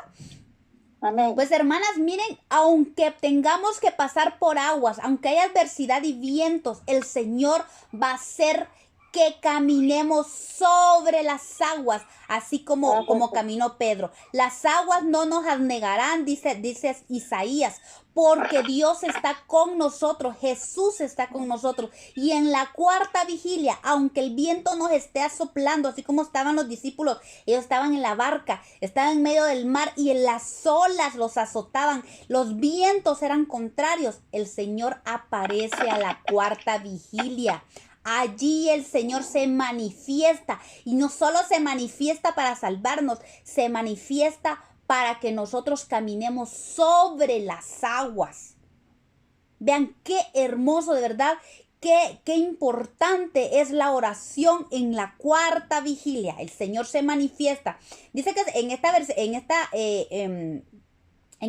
Amén. Pues hermanas, miren, aunque tengamos que pasar por aguas, aunque haya adversidad y vientos, el Señor va a hacer que caminemos sobre las aguas, así como caminó Pedro. Las aguas no nos anegarán, dice Isaías, porque Dios está con nosotros, Jesús está con nosotros. Y en la cuarta vigilia, aunque el viento nos esté soplando, así como estaban los discípulos, ellos estaban en la barca, estaban en medio del mar y en las olas los azotaban, los vientos eran contrarios, el Señor aparece a la cuarta vigilia. Allí el Señor se manifiesta y no solo se manifiesta para salvarnos, se manifiesta para que nosotros caminemos sobre las aguas. Vean qué hermoso, de verdad, qué importante es la oración en la cuarta vigilia. El Señor se manifiesta. Dice que en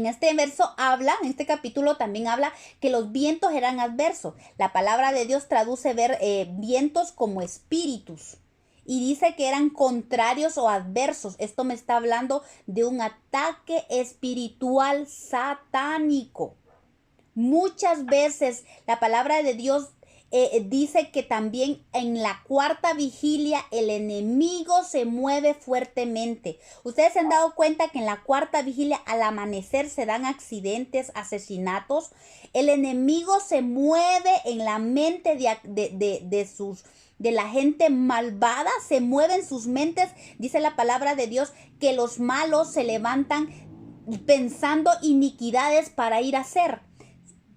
este verso habla, en este capítulo también habla que los vientos eran adversos. La palabra de Dios traduce vientos como espíritus. Y dice que eran contrarios o adversos. Esto me está hablando de un ataque espiritual satánico. Muchas veces la palabra de Dios dice que también en la cuarta vigilia el enemigo se mueve fuertemente. Ustedes se han dado cuenta que en la cuarta vigilia al amanecer se dan accidentes, asesinatos. El enemigo se mueve en la mente de la gente malvada, se mueve en sus mentes. Dice la palabra de Dios que los malos se levantan pensando iniquidades para ir a hacer.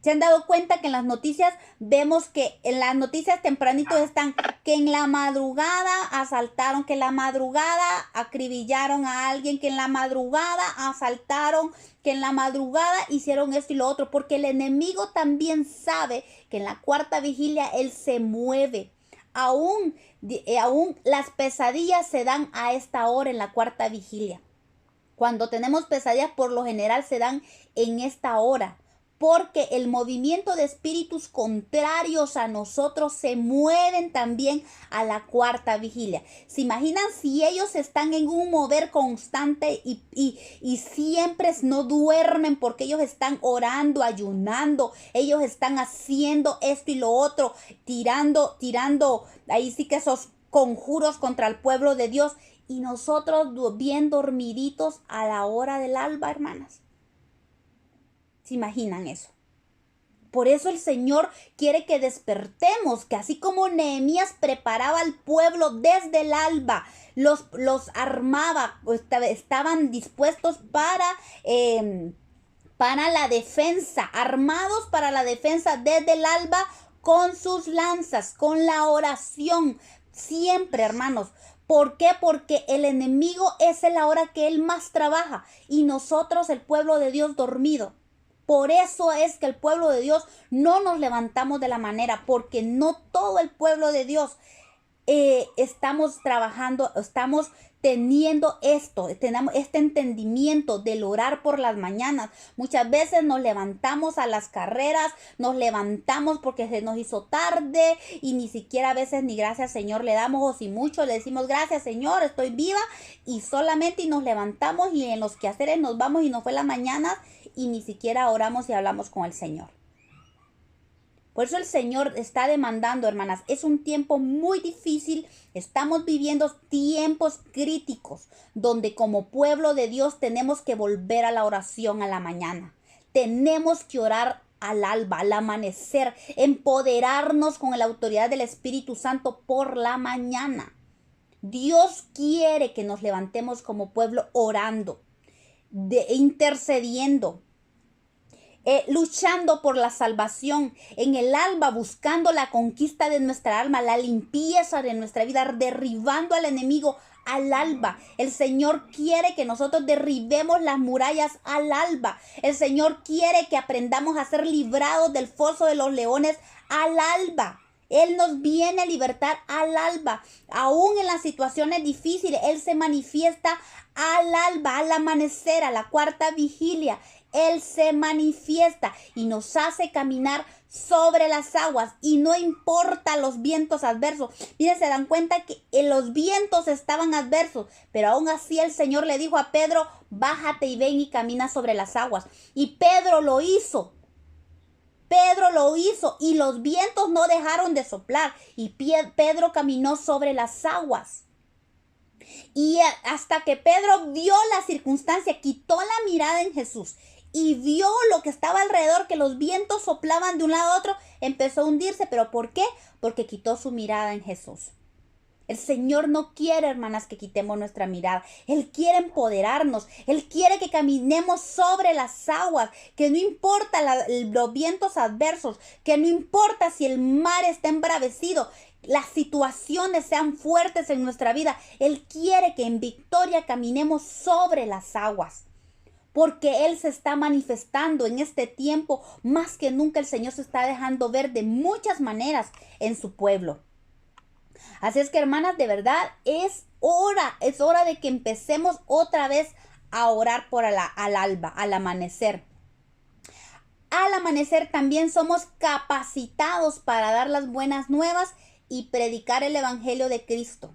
¿Se han dado cuenta que en las noticias vemos que en las noticias tempranito están que en la madrugada asaltaron, que en la madrugada acribillaron a alguien, que en la madrugada asaltaron, que en la madrugada hicieron esto y lo otro? Porque el enemigo también sabe que en la cuarta vigilia él se mueve. Aún las pesadillas se dan a esta hora en la cuarta vigilia. Cuando tenemos pesadillas, por lo general se dan en esta hora, porque el movimiento de espíritus contrarios a nosotros se mueven también a la cuarta vigilia. ¿Se imaginan si ellos están en un mover constante y siempre no duermen porque ellos están orando, ayunando, ellos están haciendo esto y lo otro, tirando, ahí sí que esos conjuros contra el pueblo de Dios, y nosotros bien dormiditos a la hora del alba, hermanas? ¿Se imaginan eso? Por eso el Señor quiere que despertemos, que así como Nehemías preparaba al pueblo desde el alba, los armaba, estaban dispuestos para la defensa, armados para la defensa desde el alba, con sus lanzas, con la oración, siempre, hermanos. ¿Por qué? Porque el enemigo es en la hora que él más trabaja y nosotros, el pueblo de Dios, dormido. Por eso es que el pueblo de Dios no nos levantamos de la manera, porque no todo el pueblo de Dios estamos trabajando, estamos teniendo tenemos este entendimiento del orar por las mañanas. Muchas veces nos levantamos a las carreras, nos levantamos porque se nos hizo tarde y ni siquiera a veces ni gracias Señor le damos, o si mucho le decimos gracias Señor, estoy viva, y solamente nos levantamos y en los quehaceres nos vamos y nos fue la mañana y ni siquiera oramos y hablamos con el Señor. Por eso el Señor está demandando, hermanas, es un tiempo muy difícil, estamos viviendo tiempos críticos donde como pueblo de Dios tenemos que volver a la oración a la mañana. Tenemos que orar al alba, al amanecer, empoderarnos con la autoridad del Espíritu Santo por la mañana. Dios quiere que nos levantemos como pueblo orando, intercediendo, luchando por la salvación en el alba, buscando la conquista de nuestra alma, la limpieza de nuestra vida, derribando al enemigo al alba. El Señor quiere que nosotros derribemos las murallas al alba. El Señor quiere que aprendamos a ser librados del foso de los leones al alba. Él nos viene a libertar al alba. Aún en las situaciones difíciles, Él se manifiesta al alba, al amanecer, a la cuarta vigilia. Él se manifiesta y nos hace caminar sobre las aguas y no importa los vientos adversos. Miren, se dan cuenta que los vientos estaban adversos, pero aún así el Señor le dijo a Pedro, bájate y ven y camina sobre las aguas. Y Pedro lo hizo. Pedro lo hizo y los vientos no dejaron de soplar y Pedro caminó sobre las aguas. Y hasta que Pedro vio la circunstancia, quitó la mirada en Jesús y vio lo que estaba alrededor, que los vientos soplaban de un lado a otro, empezó a hundirse. ¿Pero por qué? Porque quitó su mirada en Jesús. El Señor no quiere, hermanas, que quitemos nuestra mirada. Él quiere empoderarnos. Él quiere que caminemos sobre las aguas, que no importa los vientos adversos, que no importa si el mar está embravecido, las situaciones sean fuertes en nuestra vida. Él quiere que en victoria caminemos sobre las aguas. Porque Él se está manifestando en este tiempo. Más que nunca el Señor se está dejando ver de muchas maneras en su pueblo. Así es que, hermanas, de verdad es hora de que empecemos otra vez a orar al alba, al amanecer. Al amanecer también somos capacitados para dar las buenas nuevas y predicar el evangelio de Cristo.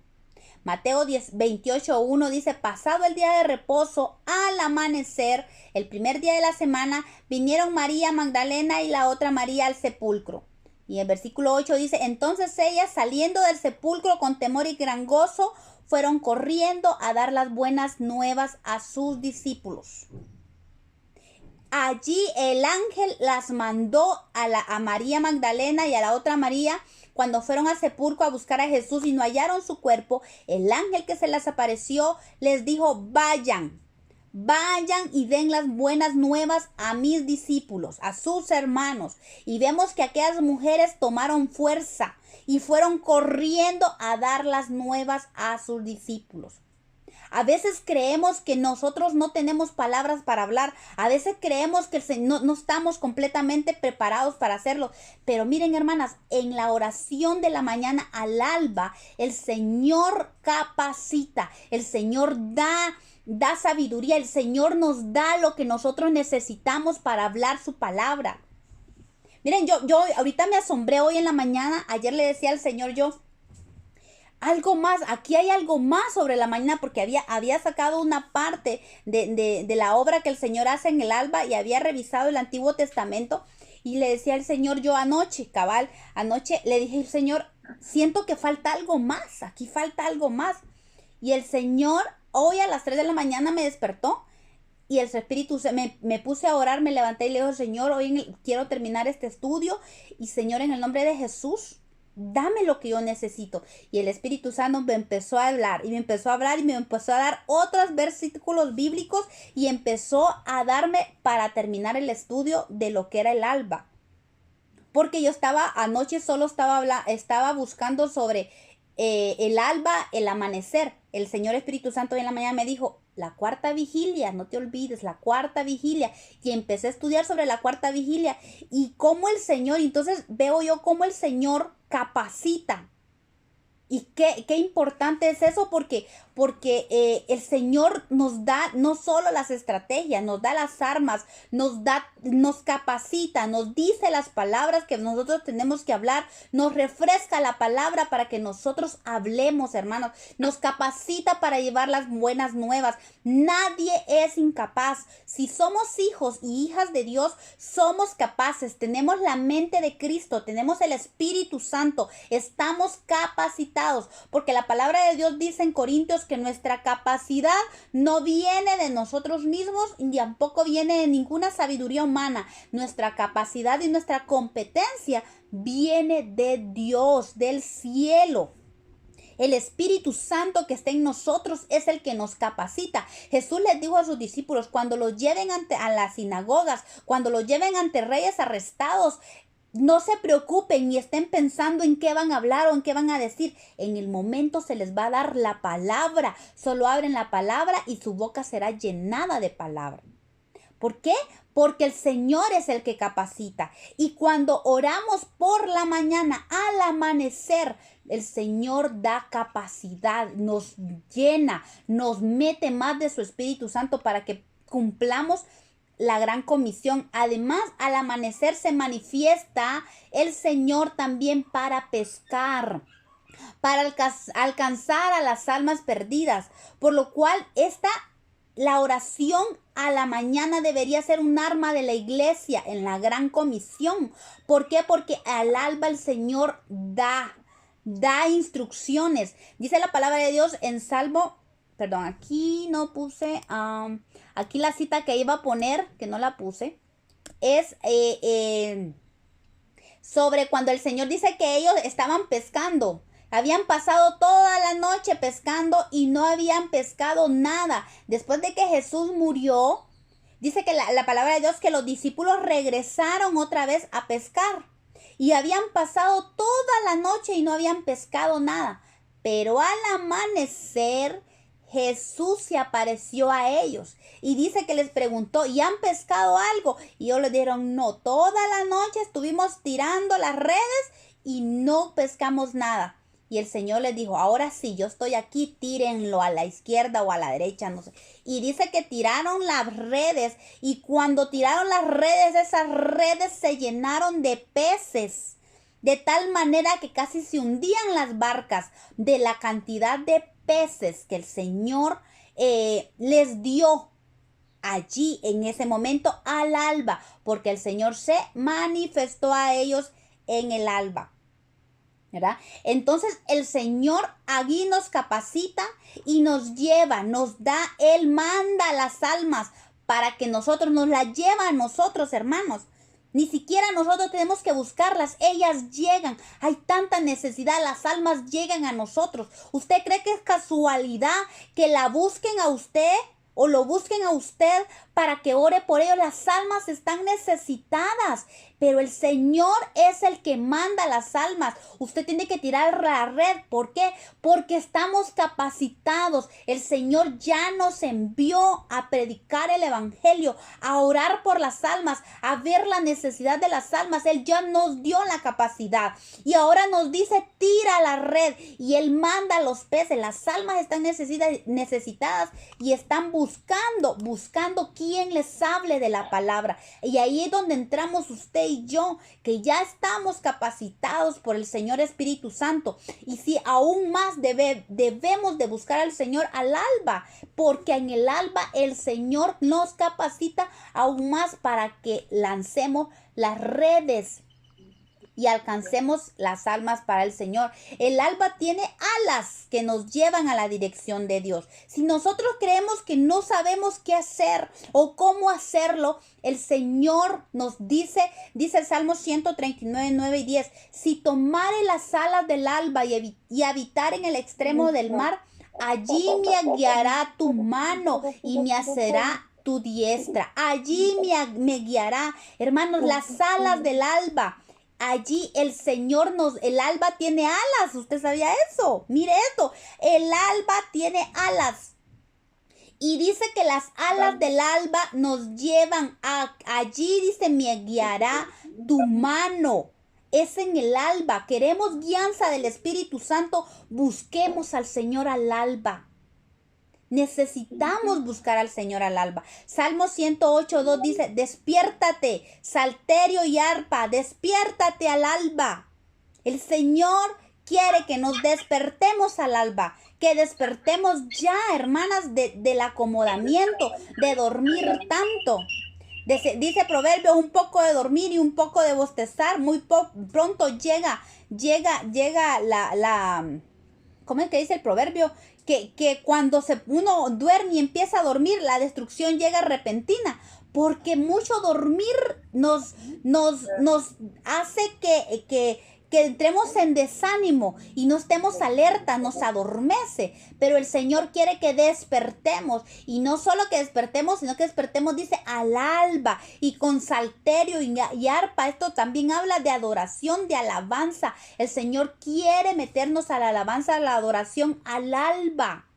Mateo 28:1 dice, pasado el día de reposo, al amanecer, el primer día de la semana, vinieron María Magdalena y la otra María al sepulcro. Y el versículo 8 dice, entonces ellas saliendo del sepulcro con temor y gran gozo, fueron corriendo a dar las buenas nuevas a sus discípulos. Allí el ángel las mandó a María Magdalena y a la otra María cuando fueron al sepulcro a buscar a Jesús y no hallaron su cuerpo. El ángel que se les apareció les dijo, vayan y den las buenas nuevas a mis discípulos, a sus hermanos. Y vemos que aquellas mujeres tomaron fuerza y fueron corriendo a dar las nuevas a sus discípulos. A veces creemos que nosotros no tenemos palabras para hablar. A veces creemos que no estamos completamente preparados para hacerlo. Pero miren, hermanas, en la oración de la mañana al alba, el Señor capacita, el Señor da sabiduría, el Señor nos da lo que nosotros necesitamos para hablar su palabra. Miren, yo ahorita me asombré hoy en la mañana. Ayer le decía al Señor algo más, aquí hay algo más sobre la mañana, porque había sacado una parte de la obra que el Señor hace en el alba y había revisado el Antiguo Testamento y le decía al Señor, yo anoche le dije, Señor, siento que falta algo más, aquí falta algo más. Y el Señor hoy a las 3 de la mañana me despertó y el Espíritu me puse a orar, me levanté y le dije, Señor, hoy quiero terminar este estudio y Señor, en el nombre de Jesús, dame lo que yo necesito. Y el Espíritu Santo me empezó a hablar y me empezó a dar otros versículos bíblicos y empezó a darme para terminar el estudio de lo que era el alba. Porque yo anoche solo estaba buscando sobre el alba, el amanecer. El Señor Espíritu Santo en la mañana me dijo, la cuarta vigilia, no te olvides, la cuarta vigilia. Y empecé a estudiar sobre la cuarta vigilia y cómo el Señor, entonces veo yo cómo el Señor capacita. Y qué importante es eso, porque el Señor nos da no solo las estrategias, nos da las armas, nos capacita, nos dice las palabras que nosotros tenemos que hablar, nos refresca la palabra para que nosotros hablemos, hermanos, nos capacita para llevar las buenas nuevas. Nadie es incapaz. Si somos hijos y hijas de Dios, somos capaces, tenemos la mente de Cristo, tenemos el Espíritu Santo, estamos capacitados, porque la palabra de Dios dice en Corintios que nuestra capacidad no viene de nosotros mismos ni tampoco viene de ninguna sabiduría humana. Nuestra capacidad y nuestra competencia viene de Dios, del cielo. El Espíritu Santo que está en nosotros es el que nos capacita. Jesús les dijo a sus discípulos, cuando los lleven a las sinagogas, cuando los lleven ante reyes arrestados, no se preocupen ni estén pensando en qué van a hablar o en qué van a decir. En el momento se les va a dar la palabra. Solo abren la palabra y su boca será llenada de palabra. ¿Por qué? Porque el Señor es el que capacita. Y cuando oramos por la mañana, al amanecer, el Señor da capacidad, nos llena, nos mete más de su Espíritu Santo para que cumplamos la gran comisión. Además, al amanecer se manifiesta el Señor también para pescar, para alcanzar a las almas perdidas, por lo cual la oración a la mañana debería ser un arma de la iglesia en la gran comisión. ¿Por qué? Porque al alba el Señor da instrucciones. Dice la palabra de Dios en Salmo, aquí no puse, aquí la cita que iba a poner, que no la puse, es sobre cuando el Señor dice que ellos estaban pescando. Habían pasado toda la noche pescando y no habían pescado nada. Después de que Jesús murió, dice que la palabra de Dios que los discípulos regresaron otra vez a pescar. Y habían pasado toda la noche y no habían pescado nada. Pero al amanecer, Jesús se apareció a ellos. Y dice que les preguntó, ¿y han pescado algo? Y ellos le dijeron, no, toda la noche estuvimos tirando las redes y no pescamos nada. Y el Señor les dijo, ahora sí, yo estoy aquí, tírenlo a la izquierda o a la derecha, no sé. Y dice que tiraron las redes y cuando tiraron las redes, esas redes se llenaron de peces. De tal manera que casi se hundían las barcas de la cantidad de peces que el Señor les dio allí en ese momento al alba. Porque el Señor se manifestó a ellos en el alba. ¿Verdad? Entonces el Señor allí nos capacita y nos lleva, nos da, Él manda las almas para que nosotros nos las lleva a nosotros, hermanos. Ni siquiera nosotros tenemos que buscarlas, ellas llegan. Hay tanta necesidad, las almas llegan a nosotros. ¿Usted cree que es casualidad que la busquen a usted o lo busquen a usted para que ore por ellos? Las almas están necesitadas, pero el Señor es el que manda las almas. Usted tiene que tirar la red. ¿Por qué? Porque estamos capacitados. El Señor ya nos envió a predicar el evangelio, a orar por las almas, a ver la necesidad de las almas. Él ya nos dio la capacidad y ahora nos dice, tira la red, y Él manda los peces. Las almas están necesitadas y están buscando quién les hable de la palabra. Y ahí es donde entramos usted y yo, que ya estamos capacitados por el Señor Espíritu Santo. Y si aún más debemos de buscar al Señor al alba, porque en el alba el Señor nos capacita aún más para que lancemos las redes y alcancemos las almas para el Señor. El alba tiene alas que nos llevan a la dirección de Dios. Si nosotros creemos que no sabemos qué hacer o cómo hacerlo, el Señor nos dice el Salmo 139, 9 y 10, si tomare las alas del alba y habitar en el extremo del mar, allí me guiará tu mano y me asirá tu diestra. Allí me guiará. Hermanos, las alas del alba. Allí el alba tiene alas. ¿Usted sabía eso? Mire esto. El alba tiene alas. Y dice que las alas del alba nos llevan allí, dice, me guiará tu mano. Es en el alba. Queremos guianza del Espíritu Santo. Busquemos al Señor al alba. Necesitamos buscar al Señor al alba. Salmo 108:2 dice, despiértate, salterio y arpa, despiértate al alba. El Señor quiere que nos despertemos al alba, que despertemos ya, hermanas, del acomodamiento, de dormir tanto. Dice Proverbios, un poco de dormir y un poco de bostezar, muy pronto llega la ¿cómo es que dice el proverbio? Que cuando uno duerme y empieza a dormir, la destrucción llega repentina, porque mucho dormir nos hace que entremos en desánimo y no estemos alerta, nos adormece. Pero el Señor quiere que despertemos, y no solo que despertemos, sino que despertemos, dice, al alba, y con salterio y arpa. Esto también habla de adoración, de alabanza. El Señor quiere meternos a la alabanza, a la adoración al alba.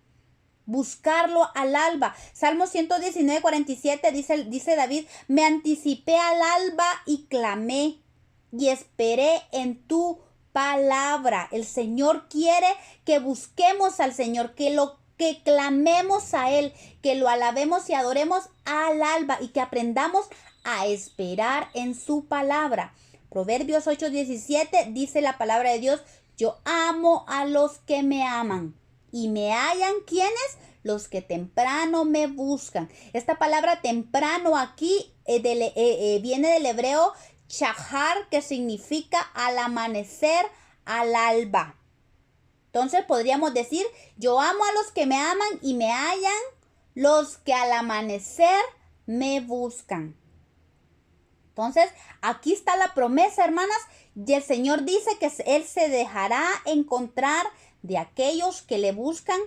Buscarlo al alba. Salmo 119:47 dice David, me anticipé al alba y clamé y esperé en tu palabra. El Señor quiere que busquemos al Señor, que clamemos a Él, que lo alabemos y adoremos al alba, y que aprendamos a esperar en su palabra. Proverbios 8:17 dice la palabra de Dios, yo amo a los que me aman y me hallan. ¿Quiénes? Los que temprano me buscan. Esta palabra temprano aquí viene del hebreo Shahar, que significa al amanecer, al alba. Entonces podríamos decir, yo amo a los que me aman y me hallan, los que al amanecer me buscan. Entonces, aquí está la promesa, hermanas, y el Señor dice que Él se dejará encontrar de aquellos que le buscan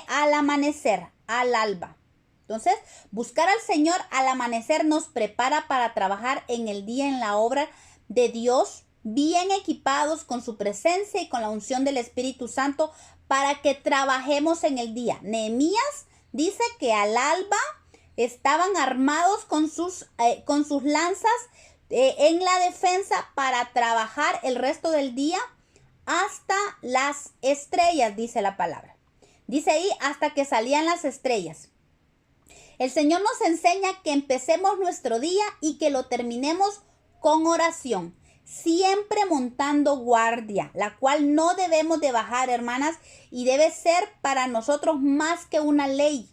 al amanecer, al alba. Entonces, buscar al Señor al amanecer nos prepara para trabajar en el día en la obra de Dios, bien equipados con su presencia y con la unción del Espíritu Santo para que trabajemos en el día. Nehemías dice que al alba estaban armados con sus lanzas en la defensa para trabajar el resto del día hasta las estrellas, dice la palabra. Dice ahí, hasta que salían las estrellas. El Señor nos enseña que empecemos nuestro día y que lo terminemos con oración, siempre montando guardia, la cual no debemos de bajar, hermanas, y debe ser para nosotros más que una ley.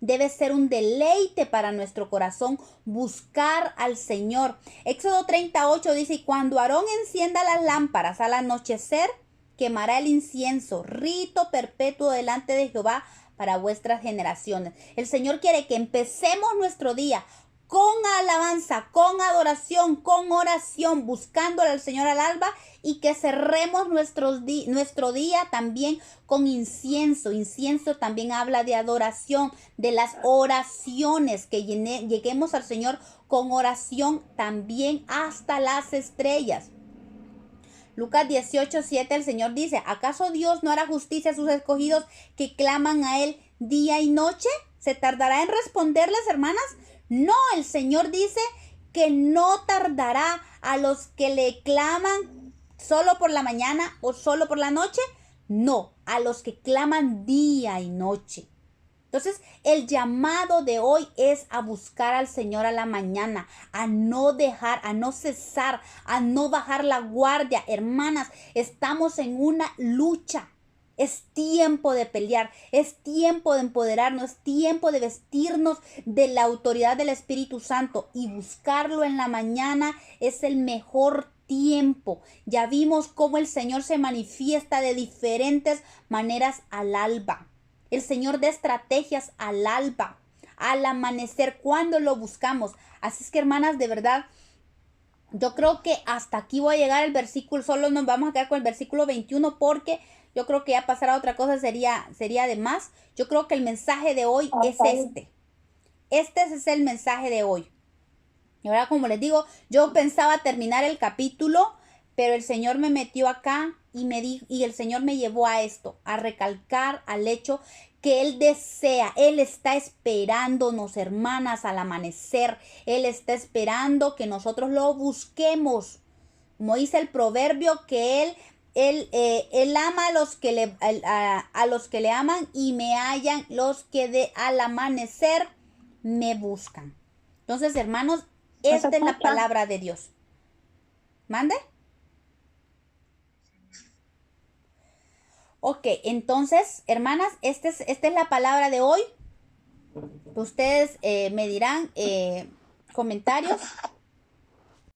Debe ser un deleite para nuestro corazón buscar al Señor. Éxodo 38 dice, y cuando Aarón encienda las lámparas al anochecer, quemará el incienso, rito perpetuo delante de Jehová para vuestras generaciones. El Señor quiere que empecemos nuestro día con alabanza, con adoración, con oración, buscándole al Señor al alba, y que cerremos nuestro día también con incienso. Incienso también habla de adoración, de las oraciones, que lleguemos al Señor con oración también hasta las estrellas. Lucas 18:7, el Señor dice, ¿acaso Dios no hará justicia a sus escogidos que claman a Él día y noche? ¿Se tardará en responderles, hermanas? No, el Señor dice que no tardará a los que le claman solo por la mañana o solo por la noche. No, a los que claman día y noche. Entonces, el llamado de hoy es a buscar al Señor a la mañana, a no dejar, a no cesar, a no bajar la guardia. Hermanas, estamos en una lucha. Es tiempo de pelear, es tiempo de empoderarnos, es tiempo de vestirnos de la autoridad del Espíritu Santo, y buscarlo en la mañana es el mejor tiempo. Ya vimos cómo el Señor se manifiesta de diferentes maneras al alba. El Señor da estrategias al alba, al amanecer, cuando lo buscamos. Así es que, hermanas, de verdad, yo creo que hasta aquí voy a llegar el versículo. Solo nos vamos a quedar con el versículo 21, porque yo creo que ya pasar a otra cosa sería de más. Yo creo que el mensaje de hoy es este. Este es el mensaje de hoy. Y ahora, como les digo, yo pensaba terminar el capítulo, pero el Señor me metió acá y el Señor me llevó a esto, a recalcar al hecho que Él desea, Él está esperándonos, hermanas, al amanecer. Él está esperando que nosotros lo busquemos. Como dice el proverbio, que Él ama a los que le aman, y me hallan los que al amanecer me buscan. Entonces, hermanos, esta es la palabra de Dios. ¿Mande? Ok, entonces, hermanas, esta es la palabra de hoy. Ustedes me dirán comentarios